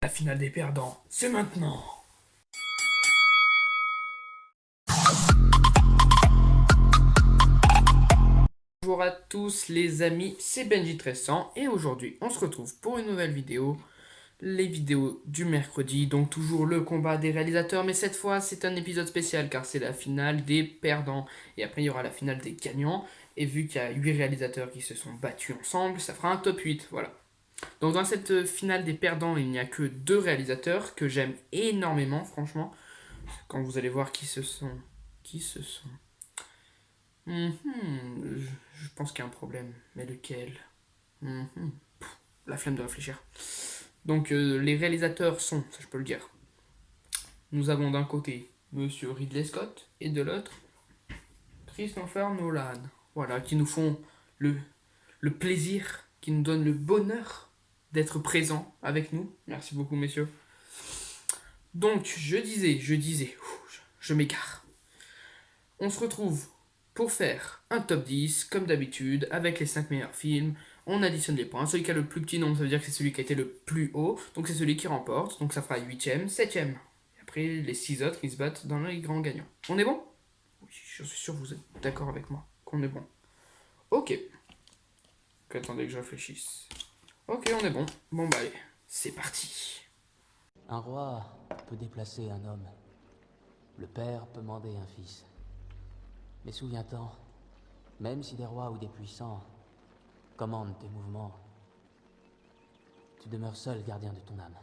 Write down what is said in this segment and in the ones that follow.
La finale des perdants, c'est maintenant. Bonjour à tous les amis, c'est Benji1300 et aujourd'hui on se retrouve pour une nouvelle vidéo, les vidéos du mercredi, donc toujours le combat des réalisateurs, mais cette fois c'est un épisode spécial car c'est la finale des perdants et après il y aura la finale des gagnants et vu qu'il y a 8 réalisateurs qui se sont battus ensemble, ça fera un top 8, voilà. Donc dans cette finale des perdants, il n'y a que 2 réalisateurs que j'aime énormément franchement, quand vous allez voir qui ce sont. Qui ce sont je pense qu'il y a un problème. Mais lequel La flemme de réfléchir. Donc les réalisateurs sont, ça je peux le dire. Nous avons d'un côté Monsieur Ridley Scott et de l'autre Christopher Nolan. Voilà, qui nous font le, le plaisir, qui nous donnent le bonheur d'être présents avec nous. Merci beaucoup messieurs. Donc je disais, je m'égare. On se retrouve pour faire un top 10, comme d'habitude, avec les 5 meilleurs films. On additionne les points. Celui qui a le plus petit nombre, ça veut dire que c'est celui qui a été le plus haut. Donc c'est celui qui remporte. Donc ça fera 8ème, 7ème. Et après, les 6 autres, ils se battent dans les grands gagnants. On est bon? Oui, je suis sûr que vous êtes d'accord avec moi qu'on est bon. Ok. Attendez que je réfléchisse. Ok, on est bon. Bon bah allez, c'est parti. Un roi peut déplacer un homme. Le père peut mander un fils. Mais souviens-t'en, même si des rois ou des puissants commandent tes mouvements, tu demeures seul gardien de ton âme.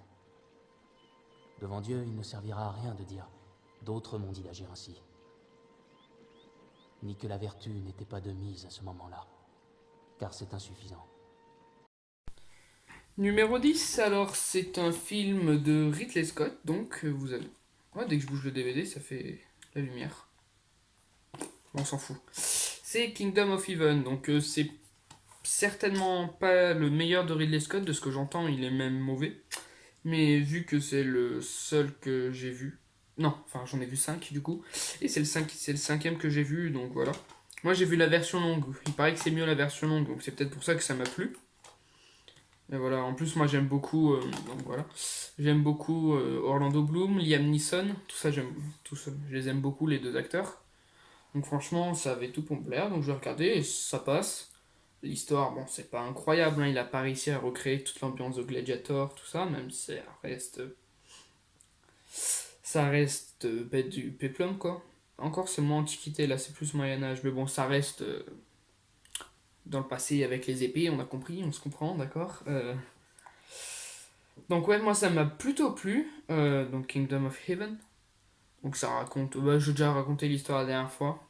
Devant Dieu, il ne servira à rien de dire « d'autres m'ont dit d'agir ainsi », ni que la vertu n'était pas de mise à ce moment-là, car c'est insuffisant. Numéro 10, alors c'est un film de Ridley Scott, donc vous avez... Ouais, dès que je bouge le DVD, ça fait la lumière. On s'en fout. C'est Kingdom of Heaven, donc c'est certainement pas le meilleur de Ridley Scott, de ce que j'entends, il est même mauvais. Mais vu que c'est le seul que j'ai vu, non, enfin j'en ai vu 5 du coup, et c'est le cinquième que j'ai vu, donc voilà. Moi j'ai vu la version longue, il paraît que c'est mieux la version longue, donc c'est peut-être pour ça que ça m'a plu. Et voilà, en plus moi j'aime beaucoup, donc voilà, j'aime beaucoup Orlando Bloom, Liam Neeson, tout ça j'aime, tout ça, je les aime beaucoup les deux acteurs. Donc franchement ça avait tout pour me plaire, donc je vais regarder et ça passe. L'histoire, bon c'est pas incroyable, hein, il a pas réussi à recréer toute l'ambiance de Gladiator, tout ça, même si ça reste bête du péplum quoi. Encore c'est moins antiquité, là c'est plus Moyen-Âge, mais bon ça reste dans le passé avec les épées, on a compris, on se comprend, d'accord. Donc ouais, moi ça m'a plutôt plu, donc Kingdom of Heaven. Donc ça raconte, bah, j'ai déjà raconté l'histoire la dernière fois.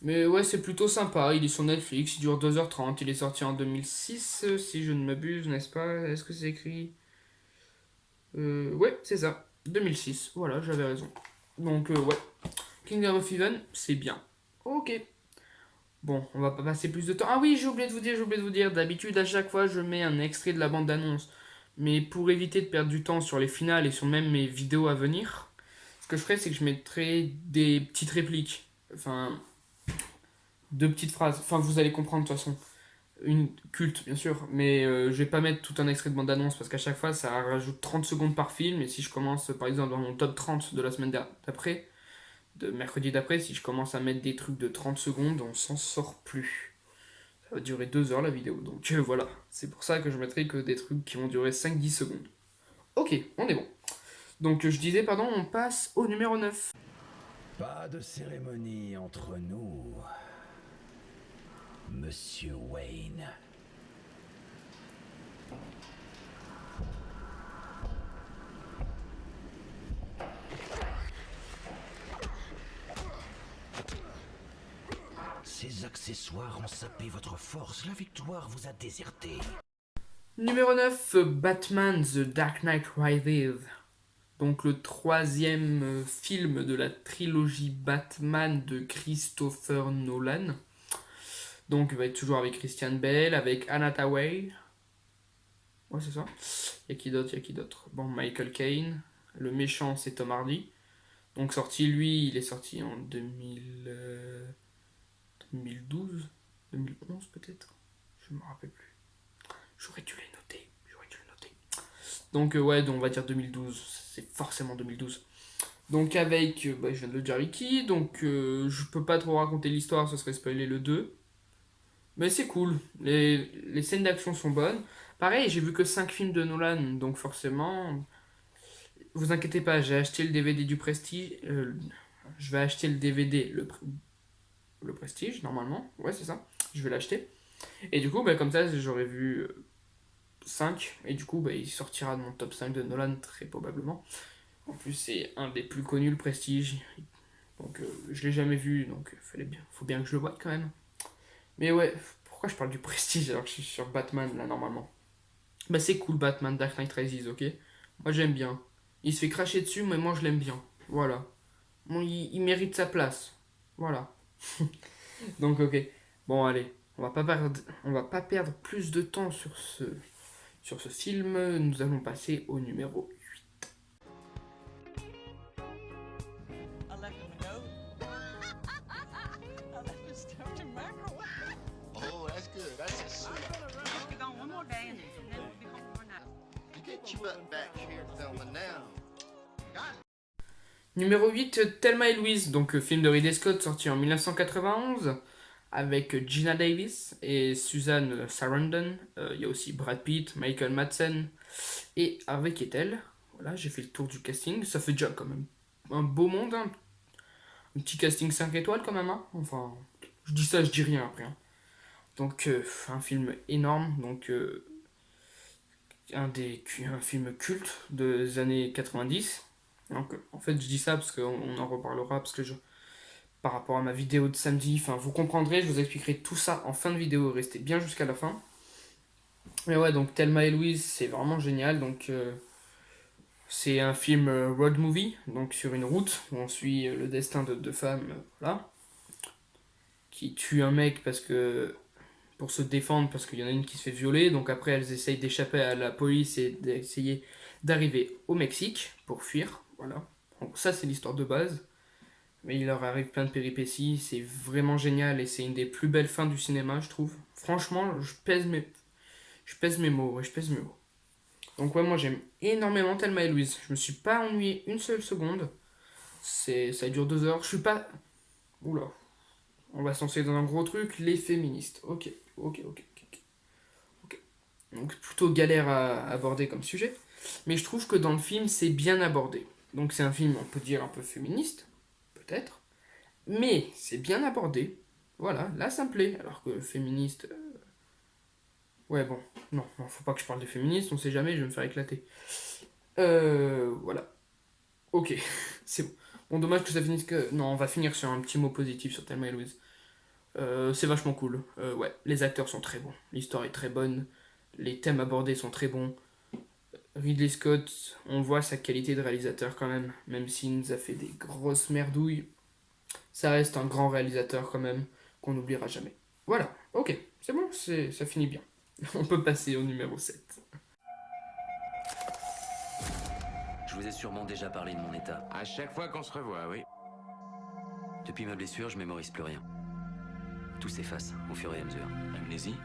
Mais ouais, c'est plutôt sympa, il est sur Netflix, il dure 2h30, il est sorti en 2006, si je ne m'abuse, n'est-ce pas? Est-ce que c'est écrit? Ouais, c'est ça, 2006, voilà, j'avais raison. Donc ouais, Kingdom of Heaven, c'est bien. Ok. Bon, on va pas passer plus de temps. Ah oui, j'ai oublié de vous dire, d'habitude à chaque fois je mets un extrait de la bande d'annonce. Mais pour éviter de perdre du temps sur les finales et sur même mes vidéos à venir, ce que je ferai c'est que je mettrai des petites répliques. Enfin, deux petites phrases. Enfin, vous allez comprendre de toute façon. Une culte, bien sûr. Mais je vais pas mettre tout un extrait de bande d'annonce parce qu'à chaque fois ça rajoute 30 secondes par film. Et si je commence par exemple dans mon top 30 de la semaine d'après, de mercredi d'après, si je commence à mettre des trucs de 30 secondes, on s'en sort plus. Ça va durer 2 heures la vidéo. Donc voilà, c'est pour ça que je mettrai que des trucs qui vont durer 5-10 secondes. Ok, on est bon. Donc je disais, pardon, on passe au numéro 9. Pas de cérémonie entre nous, Monsieur Wayne. Ces accessoires ont sapé votre force. La victoire vous a déserté. Numéro 9, Batman The Dark Knight Rises. Donc le troisième film de la trilogie Batman de Christopher Nolan. Donc il va être toujours avec Christian Bale, avec Anna Hathaway. Ouais, c'est ça. Il y a qui d'autre? Il y a qui d'autre? Bon, Michael Caine. Le méchant, c'est Tom Hardy. Donc sorti, lui, il est sorti en 2012, 2011 peut-être. Je me rappelle plus. J'aurais dû les noter. J'aurais dû le noter. Donc ouais, donc on va dire 2012, c'est forcément 2012. Donc avec, je viens de le dire Ricky, donc je peux pas trop raconter l'histoire, ce serait spoiler le 2. Mais c'est cool, les scènes d'action sont bonnes. Pareil, j'ai vu que 5 films de Nolan, donc forcément, vous inquiétez pas, j'ai acheté le DVD du Prestige. Je vais acheter le DVD, le Prestige, normalement. Ouais, c'est ça. Je vais l'acheter. Et du coup, comme ça, j'aurais vu 5. Et du coup, il sortira de mon top 5 de Nolan, très probablement. En plus, c'est un des plus connus, le Prestige. Donc, je l'ai jamais vu, donc faut bien que je le voie quand même. Mais ouais, pourquoi je parle du Prestige alors que je suis sur Batman, là, normalement? C'est cool, Batman, Dark Knight Rises, ok? Moi, j'aime bien. Il se fait cracher dessus, mais moi, je l'aime bien. Voilà. Bon, il mérite sa place. Voilà. Donc, ok. Bon, allez. On va pas perdre plus de temps sur ce film. Nous allons passer au numéro. I left him a note. I left his stuff to Marco. Oh, that's good. That's just sweet. Just be gone one more day and then we'll be home for night. You get your butt back here filming now. Numéro 8, Thelma et Louise. Donc, film de Ridley Scott sorti en 1991. Avec Gina Davis et Susan Sarandon. Il y a aussi Brad Pitt, Michael Madsen et Harvey Keitel. Voilà, j'ai fait le tour du casting. Ça fait déjà quand même un beau monde. Hein. Un petit casting 5 étoiles quand même. Hein. Enfin, je dis ça, je dis rien après. Hein. Donc, un film énorme. Donc, un film culte des années 90. Donc, en fait, je dis ça parce qu'on en reparlera. Parce que par rapport à ma vidéo de samedi. Enfin, vous comprendrez, je vous expliquerai tout ça en fin de vidéo. Restez bien jusqu'à la fin. Mais ouais, donc Thelma et Louise, c'est vraiment génial. Donc, c'est un film road movie, donc sur une route où on suit le destin de deux femmes, voilà, qui tuent un mec pour se défendre parce qu'il y en a une qui se fait violer. Donc après, elles essayent d'échapper à la police et d'essayer d'arriver au Mexique pour fuir. Voilà. Donc ça, c'est l'histoire de base. Mais il leur arrive plein de péripéties, c'est vraiment génial et c'est une des plus belles fins du cinéma, je trouve. Franchement, je pèse mes mots, ouais, je pèse mes mots. Donc ouais, moi j'aime énormément Thelma et Louise. Je me suis pas ennuyé une seule seconde. Ça dure 2 heures. Je suis pas... Oula. On va se lancer dans un gros truc, les féministes. Ok, ok, ok, ok. Ok. Donc plutôt galère à aborder comme sujet. Mais je trouve que dans le film, c'est bien abordé. Donc c'est un film, on peut dire, un peu féministe, peut-être. Mais c'est bien abordé. Voilà, là ça me plaît. Alors que féministe. Ouais, bon. Non, faut pas que je parle de féministe, on sait jamais, je vais me faire éclater. Voilà. Ok, c'est bon. Bon, dommage que ça finisse que. Non, on va finir sur un petit mot positif sur Thelma et Louise. C'est vachement cool. Ouais, les acteurs sont très bons. L'histoire est très bonne. Les thèmes abordés sont très bons. Ridley Scott, on voit sa qualité de réalisateur quand même. Même s'il nous a fait des grosses merdouilles. Ça reste un grand réalisateur quand même, qu'on n'oubliera jamais. Voilà, ok, c'est bon, ça finit bien. On peut passer au numéro 7. Je vous ai sûrement déjà parlé de mon état. À chaque fois qu'on se revoit, oui. Depuis ma blessure, je mémorise plus rien. Tout s'efface au fur et à mesure. Amnésie?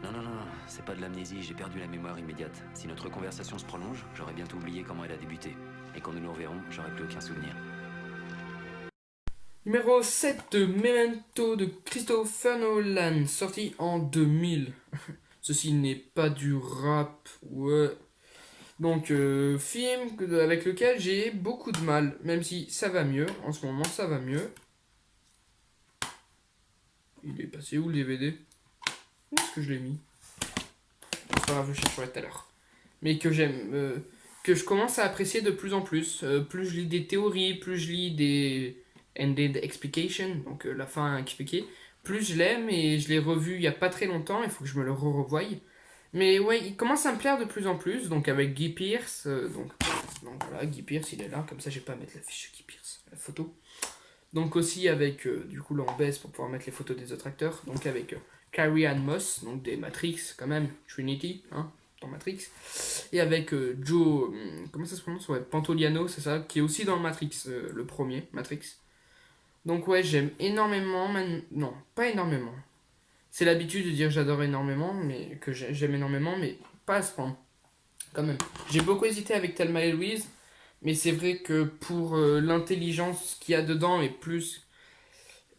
Non, non, non, non, c'est pas de l'amnésie, j'ai perdu la mémoire immédiate. Si notre conversation se prolonge, j'aurai bientôt oublié comment elle a débuté. Et quand nous nous reverrons, j'aurai plus aucun souvenir. Numéro 7 de Memento de Christopher Nolan, sorti en 2000. Ceci n'est pas du rap, ouais. Donc, film avec lequel j'ai beaucoup de mal, même si ça va mieux, en ce moment ça va mieux. Il est passé où le DVD? Où est-ce que je l'ai mis? C'est pas grave, je chercherai tout à l'heure. Mais que j'aime, que je commence à apprécier de plus en plus. Plus je lis des théories, plus je lis des ended explication, donc la fin expliquée, plus je l'aime et je l'ai revu il y a pas très longtemps, il faut que je me le revoie. Mais ouais, il commence à me plaire de plus en plus, donc avec Guy Pearce, donc voilà, Guy Pearce il est là, comme ça j'ai pas à mettre la fiche de Guy Pearce, la photo. Donc aussi avec, du coup là on baisse pour pouvoir mettre les photos des autres acteurs, donc avec Carrie Ann Moss, donc des Matrix quand même, Trinity, hein, dans Matrix, et avec Joe, comment ça se prononce, ouais, Pantoliano, c'est ça, qui est aussi dans Matrix, le premier, Matrix. Donc ouais, j'aime énormément, non, pas énormément. C'est l'habitude de dire j'adore énormément, mais que j'aime énormément, mais pas à ce point. quand même. J'ai beaucoup hésité avec Thelma et Louise, mais c'est vrai que pour l'intelligence qu'il y a dedans et plus.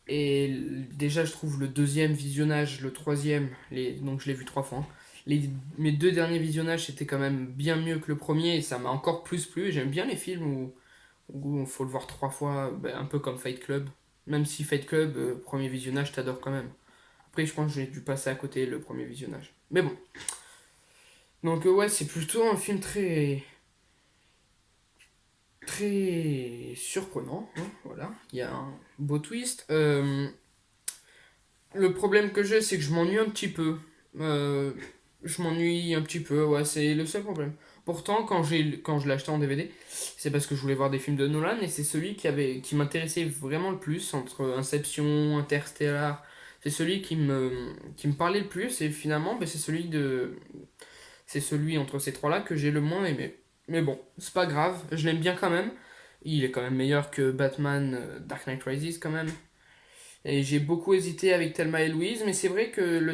Et déjà, je trouve le deuxième visionnage, le troisième, donc je l'ai vu 3 fois, hein. Mes 2 derniers visionnages, c'était quand même bien mieux que le premier et ça m'a encore plus plu. J'aime bien les films où il faut le voir 3 fois, ben, un peu comme Fight Club. Même si Fight Club, premier visionnage, t'adores quand même. Après, je pense que j'ai dû passer à côté le premier visionnage. Mais bon. Donc, ouais, c'est plutôt un film très surprenant, hein, voilà. Il y a un beau twist. Le problème que j'ai, c'est que je m'ennuie un petit peu. Euh, je m'ennuie un petit peu, ouais, c'est le seul problème. Pourtant, quand je l'ai acheté en DVD, c'est parce que je voulais voir des films de Nolan et c'est celui qui m'intéressait vraiment le plus entre Inception, Interstellar. C'est celui qui me parlait le plus et finalement, ben, c'est celui entre ces trois-là que j'ai le moins aimé. Mais bon, c'est pas grave, je l'aime bien quand même. Il est quand même meilleur que Batman Dark Knight Rises quand même. Et j'ai beaucoup hésité avec Thelma et Louise, mais c'est vrai que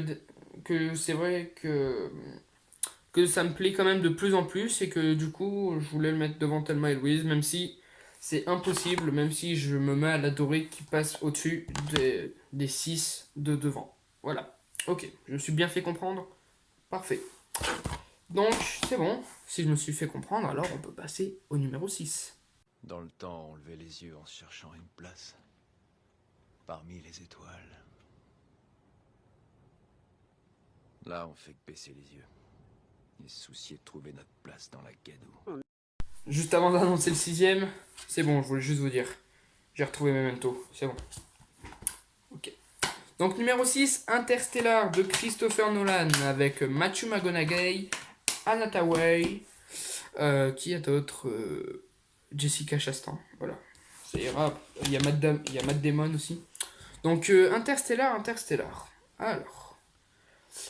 ça me plaît quand même de plus en plus et que du coup, je voulais le mettre devant Thelma et Louise, même si c'est impossible, même si je me mets à l'adorer qui passe au-dessus des 6 de devant. Voilà. Ok, je me suis bien fait comprendre. Parfait. Donc, c'est bon. Si je me suis fait comprendre, alors on peut passer au numéro 6. Dans le temps, on levait les yeux en cherchant une place parmi les étoiles. Là, on fait que baisser les yeux et se soucier de trouver notre place dans la gadoue. Juste avant d'annoncer le 6ème, c'est bon, je voulais juste vous dire. J'ai retrouvé Memento, c'est bon. Ok. Donc numéro 6, Interstellar de Christopher Nolan avec Matthew McConaughey, Anna Thaouray, qui a d'autres Jessica Chastain, voilà. Ça ira. Il y a Matt Damon aussi. Donc Interstellar. Alors,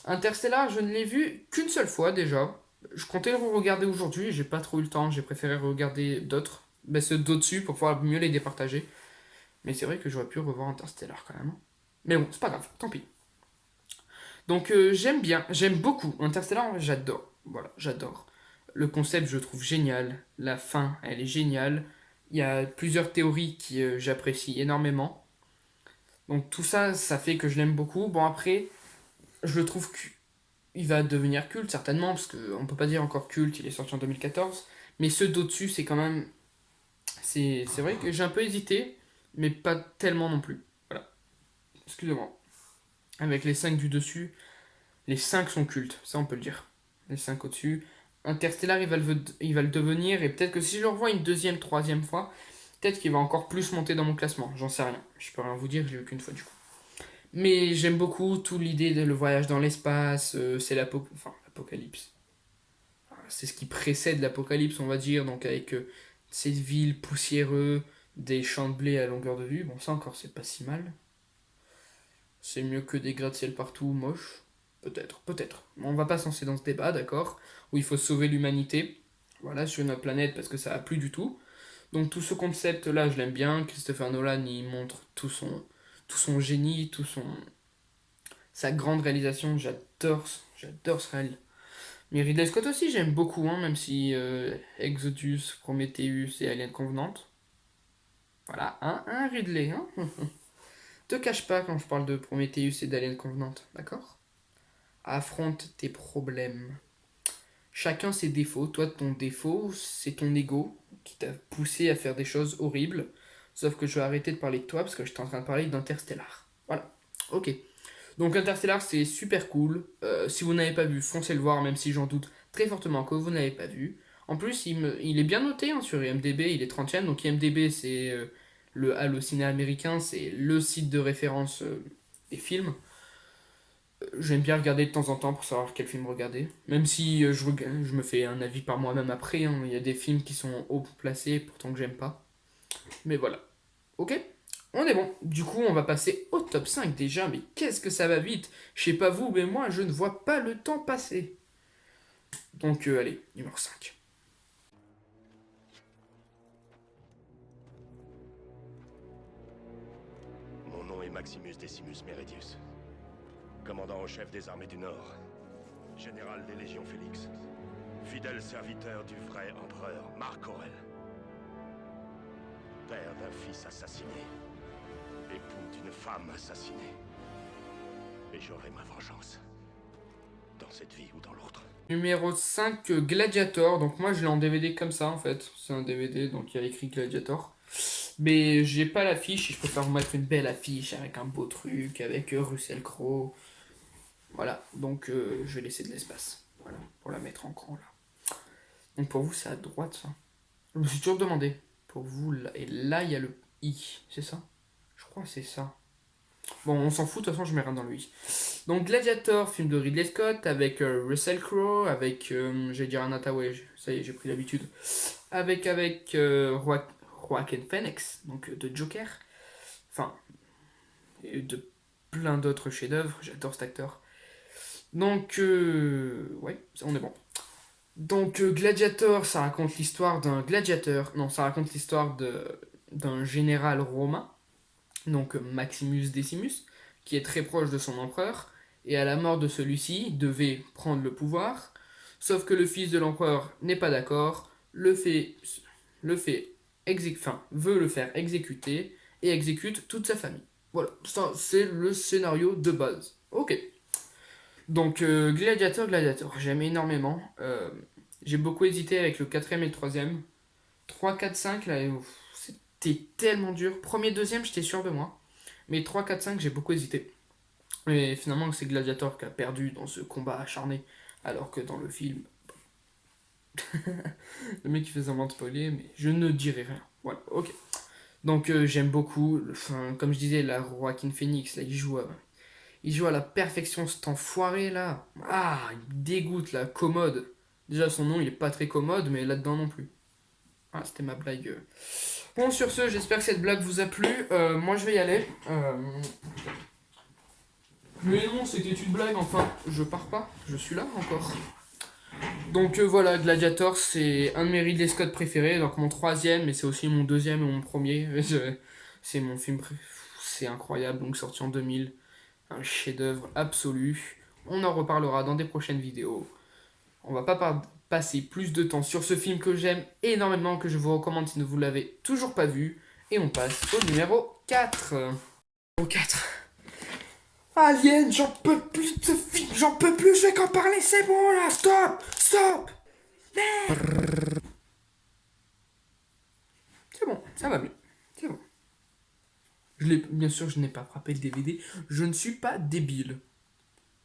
Interstellar, je ne l'ai vu qu'une seule fois déjà. Je comptais le regarder aujourd'hui, j'ai pas trop eu le temps, j'ai préféré regarder d'autres. Ben, ceux d'au-dessus pour pouvoir mieux les départager. Mais c'est vrai que j'aurais pu revoir Interstellar quand même. Mais bon, c'est pas grave, tant pis. Donc j'aime beaucoup. Interstellar, j'adore. Voilà, j'adore. Le concept, je trouve génial. La fin, elle est géniale. Il y a plusieurs théories que j'apprécie énormément. Donc tout ça, ça fait que je l'aime beaucoup. Bon après, je le trouve qu'il va devenir culte certainement, parce qu'on peut pas dire encore culte, il est sorti en 2014. Mais ceux d'au-dessus, c'est quand même... C'est vrai que j'ai un peu hésité, mais pas tellement non plus. Voilà, excusez-moi. Avec les 5 du dessus, les 5 sont cultes, ça on peut le dire. Les 5 au-dessus. Interstellar, il va le devenir, et peut-être que si je le revois une deuxième, troisième fois, peut-être qu'il va encore plus monter dans mon classement. J'en sais rien. Je peux rien vous dire, je l'ai vu qu'une fois du coup. Mais j'aime beaucoup toute l'idée de le voyage dans l'espace, c'est l'apocalypse. C'est ce qui précède l'apocalypse, on va dire, donc avec ces villes poussiéreuses, des champs de blé à longueur de vue. Bon, ça encore, c'est pas si mal. C'est mieux que des gratte-ciel partout, moche. Peut-être, peut-être. On va pas se lancer dans ce débat, d'accord, où il faut sauver l'humanité, voilà, sur notre planète, parce que ça a plus du tout. Donc tout ce concept-là, je l'aime bien. Christopher Nolan, il montre tout son génie, sa grande réalisation. J'adore ce réel. Mais Ridley Scott aussi, j'aime beaucoup, hein, même si Exodus, Prometheus et Alien Covenant. Voilà, un Ridley, hein. Te cache pas quand je parle de Prometheus et d'Alien Covenant, d'accord? Affronte tes problèmes. Chacun ses défauts. Toi, ton défaut, c'est ton ego qui t'a poussé à faire des choses horribles. Sauf que je vais arrêter de parler de toi parce que j'étais en train de parler d'Interstellar. Voilà. Ok. Donc Interstellar, c'est super cool. Si vous n'avez pas vu, foncez le voir, même si j'en doute très fortement que vous n'avez pas vu. En plus, il est bien noté hein, sur IMDb, il est 30e. Donc IMDb, c'est le Allociné américain, c'est le site de référence des films. J'aime bien regarder de temps en temps pour savoir quel film regarder. Même si je me fais un avis par moi-même après. Hein. Il y a des films qui sont haut placés, pourtant que j'aime pas. Mais voilà. Ok? On est bon. Du coup, on va passer au top 5 déjà. Mais qu'est-ce que ça va vite? Je sais pas vous, mais moi, je ne vois pas le temps passer. Donc, allez, numéro 5. Mon nom est Maximus Decimus Meridius, commandant en chef des armées du Nord, général des légions Félix, Fidèle serviteur du vrai empereur Marc Aurèle. Père d'un fils assassiné. Époux d'une femme assassinée. Et j'aurai ma vengeance. Dans cette vie ou dans l'autre. Numéro 5, Gladiator. Donc moi je l'ai en DVD comme ça en fait. C'est un DVD, donc il y a écrit Gladiator. Mais j'ai pas l'affiche, je préfère vous mettre une belle affiche avec un beau truc, avec Russell Crowe. Voilà, donc je vais laisser de l'espace. Voilà, pour la mettre en cran là. Donc pour vous c'est à droite ça. Je me suis toujours demandé. Pour vous, là, et là il y a le I, c'est ça? Je crois que c'est ça. Bon, on s'en fout, de toute façon je mets rien dans le I. Donc Gladiator, film de Ridley Scott, avec Russell Crowe, avec, j'allais dire Anna Hathaway, ça y est, j'ai pris l'habitude. Avec Joaquin Phoenix, donc de Joker. Enfin, et de plein d'autres chefs-d'œuvre, j'adore cet acteur. Donc, ouais, on est bon. Donc Gladiator, ça raconte l'histoire d'un gladiateur, non, ça raconte l'histoire d'un général romain, donc Maximus Decimus, qui est très proche de son empereur, et à la mort de celui-ci, devait prendre le pouvoir, sauf que le fils de l'empereur n'est pas d'accord, veut le faire exécuter, et exécute toute sa famille. Voilà, ça c'est le scénario de base. Ok. Donc Gladiator, j'aime énormément. J'ai beaucoup hésité avec le quatrième et le troisième. 3, 4, 5, là, c'était tellement dur. Premier, deuxième, j'étais sûr de moi. Mais 3, 4, 5, j'ai beaucoup hésité. Et finalement, c'est Gladiator qui a perdu dans ce combat acharné. Alors que dans le film... le mec qui fait semblant de spoiler, mais je ne dirai rien. Voilà, ok. Donc j'aime beaucoup. Enfin, comme je disais, la Joaquin Phoenix, là, il joue à la perfection cet enfoiré, là. Ah, il dégoûte, là, commode. Déjà, son nom, il est pas très commode, mais là-dedans non plus. Ah, c'était ma blague. Bon, sur ce, j'espère que cette blague vous a plu. Moi, je vais y aller. Mais non, c'était une blague, enfin, je pars pas. Je suis là encore. Donc voilà, Gladiator, c'est un de mes Ridley Scott préférés. Donc mon troisième, mais c'est aussi mon deuxième et mon premier. C'est mon film préféré. C'est incroyable, donc sorti en 2000. Un chef-d'œuvre absolu. On en reparlera dans des prochaines vidéos. On va pas passer plus de temps sur ce film que j'aime énormément, que je vous recommande si vous ne l'avez toujours pas vu. Et on passe au numéro 4. Au 4. Alien, j'en peux plus de ce film, j'en peux plus, je vais qu'en parler, c'est bon là, stop. Merde. C'est bon, ça va mieux, c'est bon. Bien sûr, je n'ai pas frappé le DVD, je ne suis pas débile.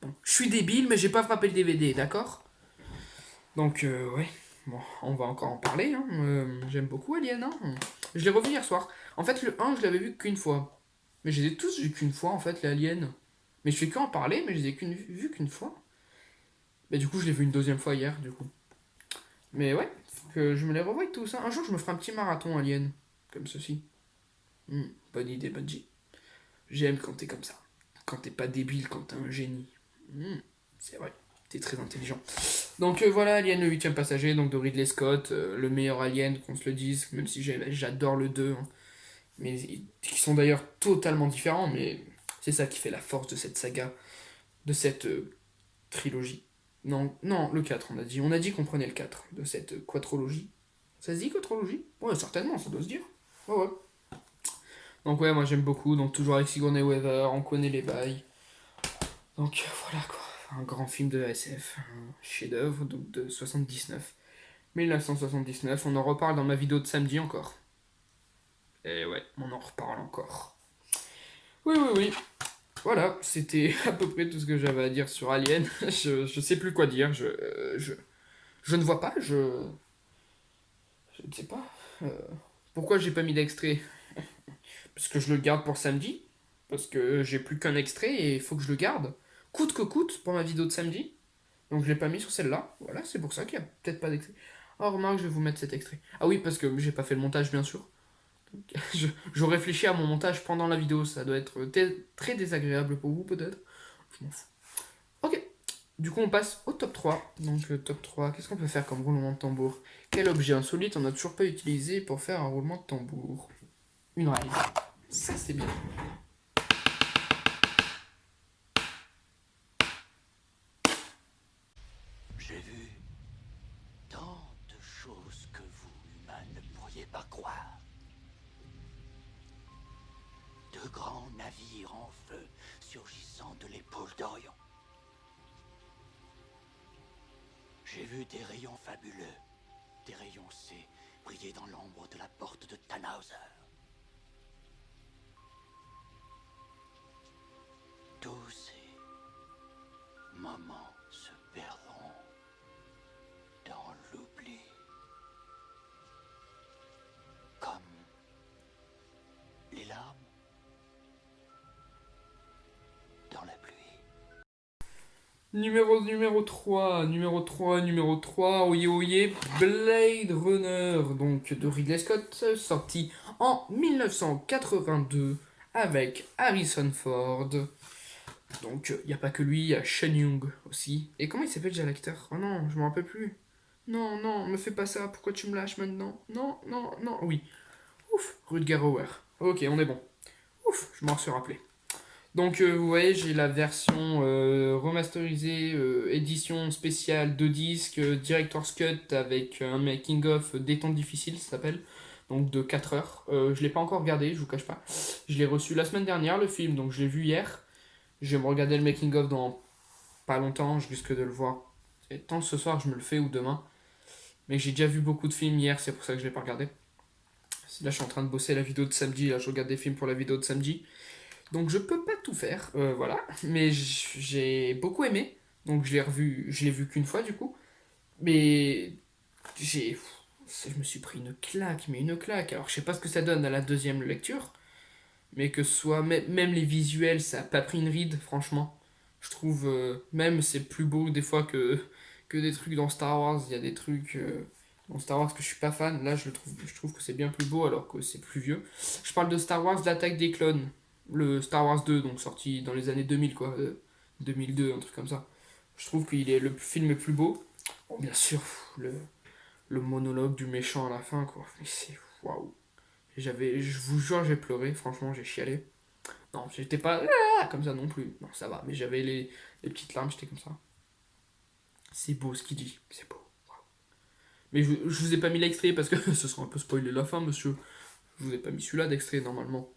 Bon, je suis débile, mais j'ai pas frappé le DVD, d'accord? Donc, ouais, bon, on va encore en parler, hein. J'aime beaucoup Alien, hein. Je l'ai revu hier soir. En fait, le 1, je l'avais vu qu'une fois. Mais je les ai tous vus qu'une fois, en fait, les Aliens. Mais je fais que en parler, mais je les ai vus qu'une fois. Mais du coup, je l'ai vu une deuxième fois hier, du coup. Mais ouais, faut que je me les revoie tous, hein. Un jour, je me ferai un petit marathon Alien, comme ceci. Bonne idée, Bungie. J'aime quand t'es comme ça. Quand t'es pas débile, quand t'es un génie. C'est vrai, t'es très intelligent. Donc voilà, Alien le 8ème passager, donc de Ridley Scott, le meilleur Alien, qu'on se le dise, même si j'adore le 2, hein. Mais qui sont d'ailleurs totalement différents, mais c'est ça qui fait la force de cette saga, de cette trilogie. Non, le 4, on a dit. On a dit qu'on prenait le 4, de cette quadrologie. Ça se dit quadrologie? Ouais, certainement, ça doit se dire. Ouais. Donc ouais, moi j'aime beaucoup, donc toujours avec Sigourney Weaver, on connaît les bails. Donc voilà quoi, un grand film de SF, un chef-d'œuvre, donc de 1979, on en reparle dans ma vidéo de samedi encore. Et ouais, on en reparle encore. Oui. Voilà, c'était à peu près tout ce que j'avais à dire sur Alien. Je sais plus quoi dire, je ne vois pas, je ne sais pas. Pourquoi j'ai pas mis d'extrait? Parce que je le garde pour samedi. Parce que j'ai plus qu'un extrait et il faut que je le garde. Coûte que coûte pour ma vidéo de samedi. Donc je l'ai pas mis sur celle-là. Voilà, c'est pour ça qu'il y a peut-être pas d'extrait. Oh, remarque, je vais vous mettre cet extrait. Ah oui, parce que j'ai pas fait le montage, bien sûr. Je réfléchis à mon montage pendant la vidéo, ça doit être très désagréable pour vous peut-être. Je m'en fous. Ok, du coup on passe au top 3. Donc le top 3, qu'est-ce qu'on peut faire comme roulement de tambour? Quel objet insolite on n'a toujours pas utilisé pour faire un roulement de tambour? Une raille. Ça c'est bien. J'ai vu empire en feu surgissant de l'épaule d'Orion. J'ai vu des rayons fabuleux, des rayons C briller dans l'ombre de la porte de Tannhauser. Tous ces moments se perdront dans l'oubli. Comme les larmes dans la pluie. Numéro 3, oyez oyez, Blade Runner, donc de Ridley Scott, sorti en 1982 avec Harrison Ford. Donc il n'y a pas que lui, il y a Sean Young aussi. Et comment il s'appelle déjà l'acteur? Oh non, je me rappelle plus. Non, non, me fais pas ça, pourquoi tu me lâches maintenant? Non, non, non, oui. Ouf, Rutger Hauer. Ok, on est bon. Ouf, je m'en suis rappelé. Donc vous voyez, j'ai la version remasterisée, édition spéciale 2 disques, Director's Cut avec un making of des temps difficiles, ça s'appelle. Donc de 4 heures. Je l'ai pas encore regardé, je vous cache pas. Je l'ai reçu la semaine dernière, le film, donc je l'ai vu hier. Je vais me regarder le making of dans pas longtemps, je risque de le voir. Tant ce soir, je me le fais ou demain. Mais j'ai déjà vu beaucoup de films hier, c'est pour ça que je l'ai pas regardé. Là, je suis en train de bosser la vidéo de samedi, là, je regarde des films pour la vidéo de samedi. Donc je peux pas tout faire, voilà. Mais j'ai beaucoup aimé. Donc je l'ai vu qu'une fois du coup. Mais j'ai, je me suis pris une claque, mais une claque. Alors je sais pas ce que ça donne à la deuxième lecture. Mais que ce soit, même les visuels, ça a pas pris une ride, franchement. Je trouve, même c'est plus beau des fois que des trucs dans Star Wars. Il y a des trucs dans Star Wars que je suis pas fan. Là je trouve que c'est bien plus beau alors que c'est plus vieux. Je parle de Star Wars, l'attaque des clones. Le Star Wars 2, donc sorti dans les années 2000, quoi. 2002, un truc comme ça. Je trouve qu'il est le film le plus beau. Bon, bien sûr, le monologue du méchant à la fin, quoi. Mais c'est. Waouh. Je vous jure, j'ai pleuré, franchement, j'ai chialé. Non, j'étais pas comme ça non plus. Non, ça va, mais j'avais les petites larmes, j'étais comme ça. C'est beau ce qu'il dit, c'est beau. Waouh. Mais je vous ai pas mis l'extrait parce que ce sera un peu spoiler la fin, monsieur. Je vous ai pas mis celui-là d'extrait normalement.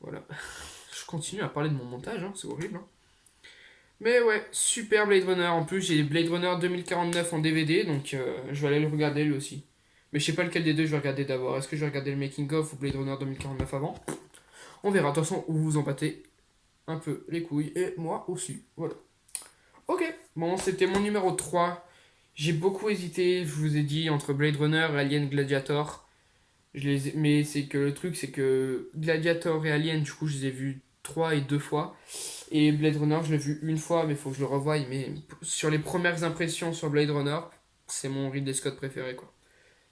Voilà. Je continue à parler de mon montage, hein, c'est horrible. Hein. Mais ouais, super Blade Runner. En plus, j'ai Blade Runner 2049 en DVD, donc je vais aller le regarder lui aussi. Mais je sais pas lequel des deux je vais regarder d'abord. Est-ce que je vais regarder le Making of ou Blade Runner 2049 avant? On verra. De toute façon, vous vous en battez un peu les couilles, et moi aussi. Voilà. Ok, bon, c'était mon numéro 3. J'ai beaucoup hésité, je vous ai dit, entre Blade Runner et Alien Gladiator. Mais c'est que le truc, c'est que Gladiator et Alien, du coup, je les ai vus 3 et 2 fois. Et Blade Runner, je l'ai vu une fois, mais il faut que je le revoie. Mais sur les premières impressions sur Blade Runner, c'est mon Ridley Scott préféré, quoi.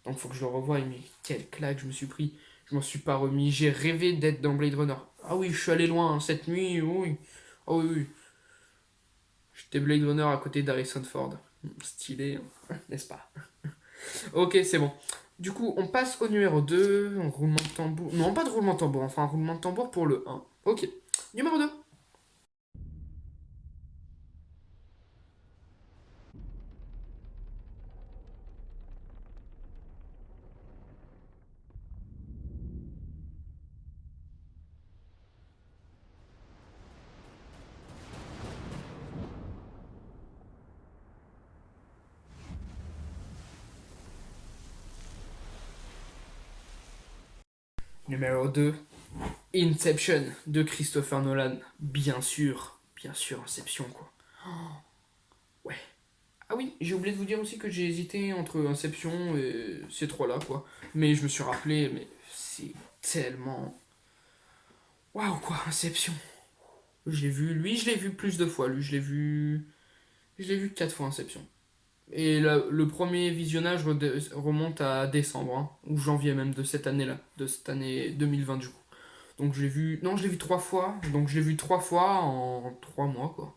Donc il faut que je le revoie. Mais quelle claque je me suis pris. Je m'en suis pas remis. J'ai rêvé d'être dans Blade Runner. Ah oui, je suis allé loin hein, cette nuit. Oui. Oh oui, oui. J'étais Blade Runner à côté d'Harrison Ford. Stylé, hein, n'est-ce pas? Ok, c'est bon. Du coup, on passe au numéro 2, un roulement de tambour. Non, pas de roulement de tambour, enfin un roulement de tambour pour le 1. Ok. Numéro 2. Numéro 2. Inception de Christopher Nolan. Bien sûr, Inception quoi. Ouais. Ah oui, j'ai oublié de vous dire aussi que j'ai hésité entre Inception et ces trois-là quoi. Mais je me suis rappelé, mais c'est tellement... Waouh quoi, Inception. Je l'ai vu plus de fois. Lui, je l'ai vu 4 fois Inception. Et le premier visionnage remonte à décembre, hein, ou janvier même de cette année-là, de cette année 2020 du coup. Donc je l'ai vu, non je l'ai vu 3 fois, donc je l'ai vu 3 fois en 3 mois quoi.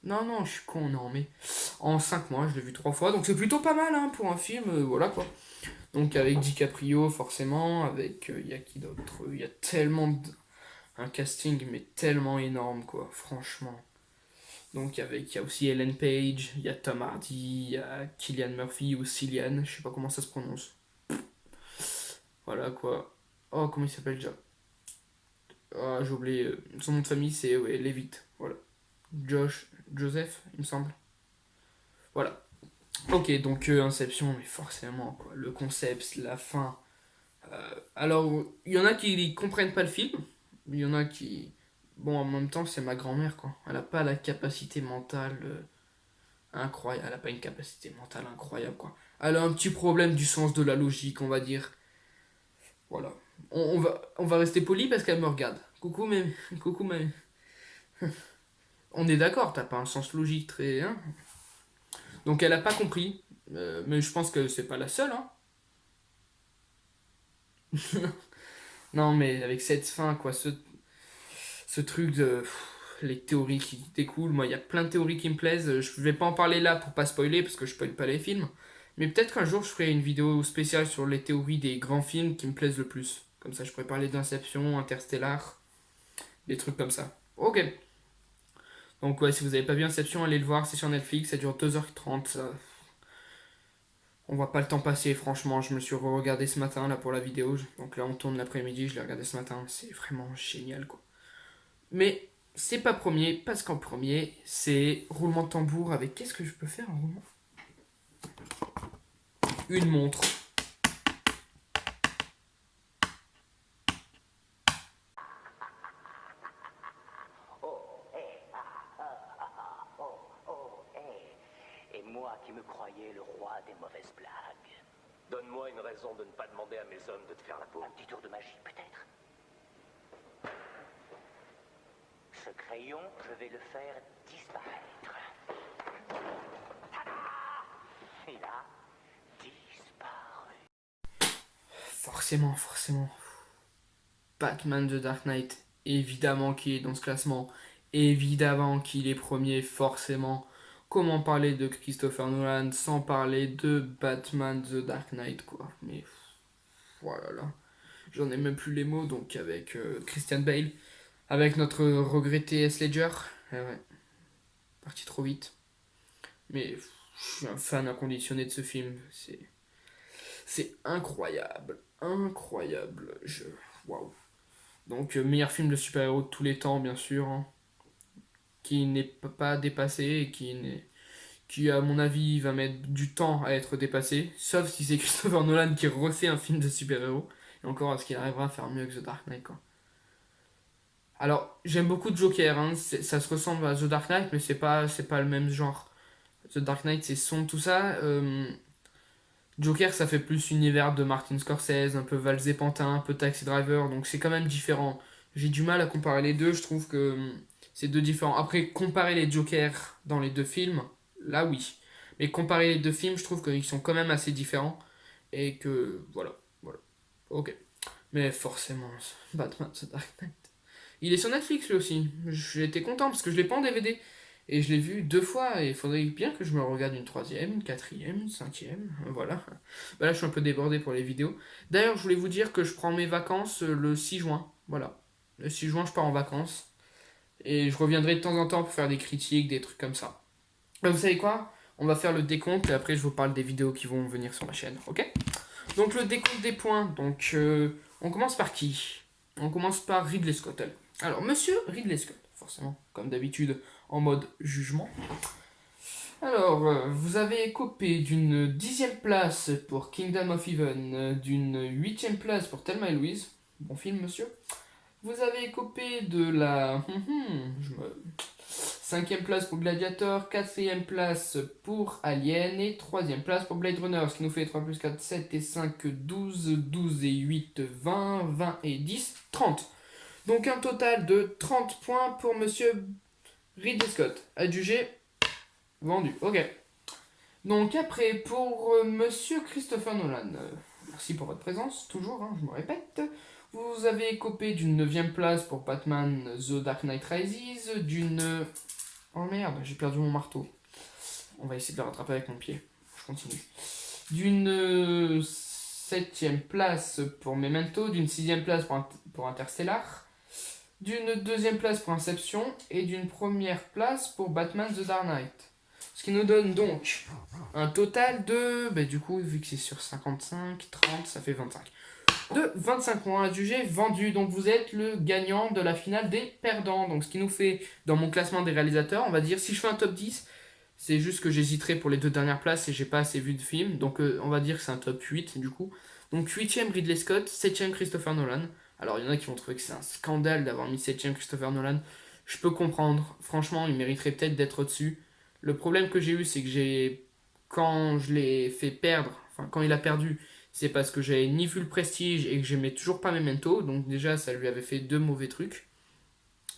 Non non je suis con, non mais en 5 mois je l'ai vu 3 fois, donc c'est plutôt pas mal hein, pour un film, voilà quoi. Donc avec DiCaprio forcément, avec il y a qui d'autre, il y a tellement un casting mais tellement énorme quoi, franchement. Donc il y a aussi Ellen Page, il y a Tom Hardy, il y a Cillian Murphy ou Cillian, je sais pas comment ça se prononce. Voilà quoi. Oh comment il s'appelle déjà? Ah, j'ai oublié. Son nom de famille, c'est ouais, Levitt. Voilà. Joseph, il me semble. Voilà. Ok, donc Inception, mais forcément, quoi. Le concept, la fin. Alors, il y en a qui comprennent pas le film. Il y en a qui. Bon, en même temps, c'est ma grand-mère, quoi. Elle a pas la capacité mentale incroyable. Elle a pas une capacité mentale incroyable, quoi. Elle a un petit problème du sens de la logique, on va dire. Voilà. On va rester poli parce qu'elle me regarde. Coucou, mais. Coucou, mais. On est d'accord, t'as pas un sens logique très. Hein. Donc, elle a pas compris. Mais je pense que c'est pas la seule, hein. Non, mais avec cette fin, quoi, ce truc de. Les théories qui découlent, moi, il y a plein de théories qui me plaisent. Je vais pas en parler là pour pas spoiler, parce que je spoil pas les films. Mais peut-être qu'un jour, je ferai une vidéo spéciale sur les théories des grands films qui me plaisent le plus. Comme ça, je pourrais parler d'Inception, Interstellar, des trucs comme ça. Ok. Donc, ouais, si vous avez pas vu Inception, allez le voir, c'est sur Netflix, ça dure 2h30. On voit pas le temps passer, franchement. Je me suis regardé ce matin là pour la vidéo. Donc là, on tourne l'après-midi, je l'ai regardé ce matin. C'est vraiment génial, quoi. Mais c'est pas premier, parce qu'en premier, c'est roulement de tambour avec. Qu'est-ce que je peux faire en roulement? Une montre. Et moi qui me croyais le roi des mauvaises blagues. Donne-moi une raison de ne pas demander à mes hommes de te faire la peau. Un petit tour de magie, peut-être. Ce crayon, je vais le faire disparaître. Tada! Il a disparu. Forcément. Batman The Dark Knight, évidemment qu'il est dans ce classement. Évidemment qu'il est premier, forcément. Comment parler de Christopher Nolan sans parler de Batman The Dark Knight, quoi. Mais voilà, là. J'en ai même plus les mots, donc avec Christian Bale, avec notre regretté Heath Ledger. Ouais, parti trop vite. Mais je suis un fan inconditionné de ce film. C'est incroyable. Incroyable. Waouh. Donc, meilleur film de super-héros de tous les temps, bien sûr. Hein, qui n'est pas dépassé et qui, à mon avis, va mettre du temps à être dépassé. Sauf si c'est Christopher Nolan qui refait un film de super-héros. Et encore, est-ce qu'il arrivera à faire mieux que The Dark Knight, quoi. Alors, j'aime beaucoup Joker. Hein, ça se ressemble à The Dark Knight, mais c'est pas le même genre. The Dark Knight, c'est sombre, tout ça. Joker, ça fait plus univers de Martin Scorsese, un peu Valls et Pantin, un peu Taxi Driver, donc c'est quand même différent. J'ai du mal à comparer les deux, je trouve que c'est deux différents. Après, comparer les Jokers dans les deux films, là oui. Mais comparer les deux films, je trouve qu'ils sont quand même assez différents. Et que, voilà. Ok. Mais forcément, Batman, The Dark Knight. Il est sur Netflix lui aussi. J'étais content parce que je l'ai pas en DVD. Et je l'ai vu 2 fois, et il faudrait bien que je me regarde une troisième, une quatrième, une cinquième, voilà. Bah là, je suis un peu débordé pour les vidéos. D'ailleurs, je voulais vous dire que je prends mes vacances le 6 juin, voilà. Le 6 juin, je pars en vacances. Et je reviendrai de temps en temps pour faire des critiques, des trucs comme ça. Bah, vous savez quoi? On va faire le décompte, et après, je vous parle des vidéos qui vont venir sur ma chaîne, ok? Donc, le décompte des points. Donc, on commence par qui? On commence par Ridley Scott. Alors, monsieur Ridley Scott, forcément, comme d'habitude, en mode jugement. Alors, vous avez copé d'une 10e place pour Kingdom of Heaven, d'une 8e place pour Thelma et Louise. Bon film, monsieur. Vous avez copé de la 5e place pour Gladiator, 4e place pour Alien et 3e place pour Blade Runner. Ce qui nous fait 3 plus 4, 7 et 5, 12, 12 et 8, 20, 20 et 10, 30. Donc un total de 30 points pour monsieur Ridley Scott. Adjugé, vendu. Ok. Donc après, pour monsieur Christopher Nolan, merci pour votre présence, toujours, hein, je me répète. Vous avez copé d'une 9e place pour Batman The Dark Knight Rises, d'une... Oh merde, j'ai perdu mon marteau. On va essayer de le rattraper avec mon pied. Je continue. D'une 7e place pour Memento, d'une 6e place pour Interstellar, d'une 2e place pour Inception et d'une 1re place pour Batman The Dark Knight. Ce qui nous donne donc un total de... Bah, du coup, vu que c'est sur 55, 30, ça fait 25. de 25 points adjugés vendus. Donc vous êtes le gagnant de la finale des perdants. Donc ce qui nous fait, dans mon classement des réalisateurs, on va dire, si je fais un top 10, c'est juste que j'hésiterai pour les 2 dernières places et j'ai pas assez vu de films. Donc on va dire que c'est un top 8 du coup. Donc 8ème Ridley Scott, 7ème Christopher Nolan. Alors il y en a qui vont trouver que c'est un scandale d'avoir mis 7ème Christopher Nolan. Je peux comprendre. Franchement, il mériterait peut-être d'être au-dessus. Le problème que j'ai eu, c'est que quand je l'ai fait perdre, enfin quand il a perdu, c'est parce que j'avais ni vu le Prestige et que j'aimais toujours pas Memento. Donc déjà, ça lui avait fait 2 mauvais trucs.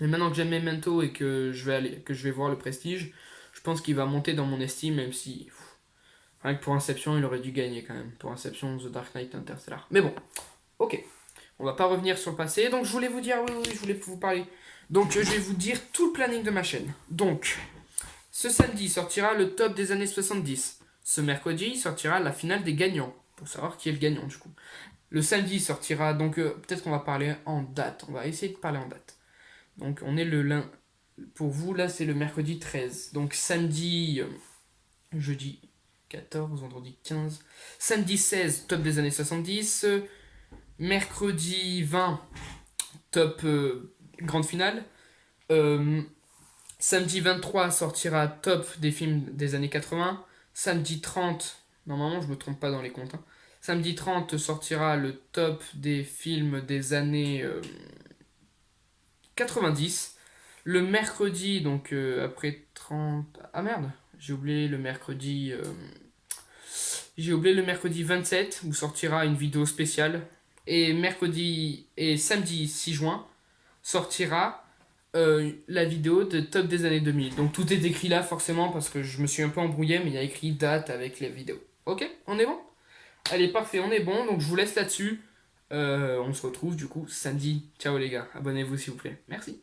Mais maintenant que j'aime Memento et que je vais voir le Prestige, je pense qu'il va monter dans mon estime, même si rien que pour Inception, il aurait dû gagner quand même. Pour Inception, The Dark Knight, Interstellar. Mais bon, ok. On va pas revenir sur le passé. Donc je voulais vous dire, oui, je voulais vous parler. Donc je vais vous dire tout le planning de ma chaîne. Donc, ce samedi sortira le top des années 70. Ce mercredi sortira la finale des gagnants. Pour savoir qui est le gagnant du coup. Le samedi sortira, donc peut-être qu'on va parler en date. On va essayer de parler en date. Donc on est le lundi. Pour vous, là, c'est le mercredi 13. Donc samedi, jeudi 14, vendredi 15. Samedi 16, top des années 70. Mercredi 20, top grande finale. Samedi 23 sortira top des films des années 80. Samedi 30, normalement je me trompe pas dans les comptes. Hein. Samedi 30 sortira le top des films des années 90. Le mercredi, donc après 30... Ah merde, j'ai oublié le mercredi... J'ai oublié le mercredi 27 où sortira une vidéo spéciale. Et mercredi et samedi 6 juin sortira la vidéo de top des années 2000. Donc tout est écrit là forcément parce que je me suis un peu embrouillé, mais il y a écrit date avec les vidéos. Ok, on est bon? Allez, parfait, on est bon. Donc je vous laisse là-dessus. On se retrouve du coup samedi. Ciao les gars, abonnez-vous s'il vous plaît. Merci.